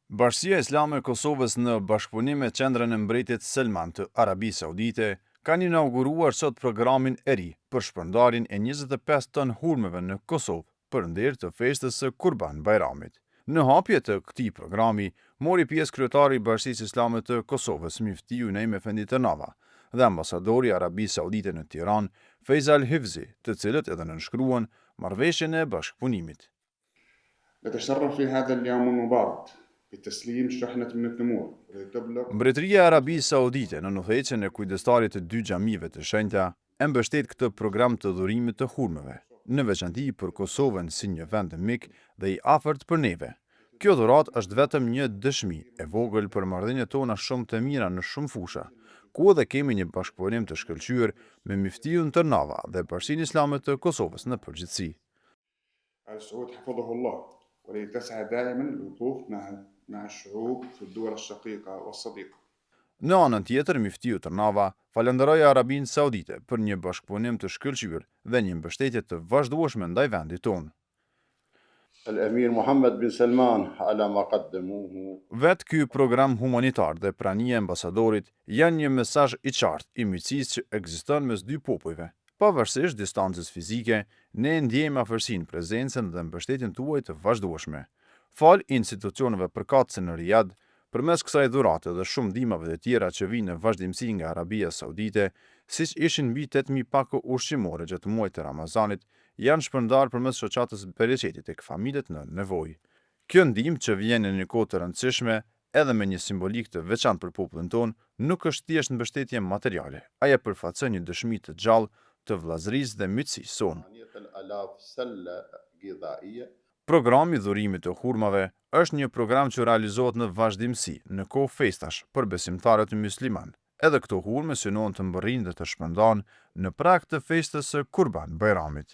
Bashkia Islame e Kosovës në bashkëpunim me Qendrën e Mbretërit Selman të Arabisë Saudite kanë inauguruar sot programin e ri për shpërndarjen e 25 ton hurmeve në Kosovë përndër të festës së Kurban Bayramit. Në hapje të këtij programi mori pjesë kryetari i Bashkisë Islame të Kosovës Miftiu Nejm Efendi Tërnava dhe ambasadori i Arabisë Saudite në Tiranë Faisal Hifzi, të cilët edhe nënshkruan marrëveshjen e bashkëpunimit. نتشرف في هذا اليوم المبارك بتسليم شحنة من التمور Mbretëria e Arabisë Saudite në udhëheqjen e kujdestarit të dy xhamive të shenjta e mbështet këtë program të dhurimit të hurmeve, në veçanti për Kosovën si një vend mik dhe i afërt për neve. Kjo dhuratë është vetëm një dëshmi e vogël për marrëdhëniet tona shumë të mira në shumë fusha, ku edhe kemi një bashkëpunim të shkëlqyer me Miftiun Tërnava dhe Bashkinë Islame të Kosovës në përgjithësi. السعود حفظه الله ولتسعى دائما الوقوف مع الشعوب في الدول الشقيقة والصديقة. Në anën tjetër, Miftiu Tërnava falenderoi Arabinë Saudite për një bashkëpunim të shkëlqyer dhe një mbështetje të vazhdueshme ndaj vendit tonë. الأمير محمد بن سلمان على ما قدموه. Vetë ky program humanitar dhe prania e ambasadorit janë një mesazh i qartë i miqësisë që ekziston mes dy popujve. Pavarësisht distancës fizike, ne ndjejmë afërsinë, prezencën dhe mbështetjen tuaj të vazhdueshme. Fal institucioneve përkatëse në Riyadh, përmes kësaj dhurate dhe shumë ndihmave të tjera që vijnë në vazhdimsi nga Arabia Saudite, siç ishin mbi 8000 pako ushqimore gjatë muajit të Ramazanit, janë shpërndarë përmes shoqatës bereqetit tek familjet në nevojë. Kjo ndihmë që vjen në një kohë të rëndësishme edhe me një simbolik të veçantë për popullin tonë, nuk është thjesht mbështetje materiale, ajo përfaqëson një dëshmi të gjallë të vllazërisë dhe miqësisë sonë. Programi i dhurimit të hurmave është një program që realizohet në vazhdimsi në kohë festash për besimtarët musliman. Edhe këto hurme synohen të mbërrinë dhe të shpërndahen në prag të festës së Kurban Bayramit.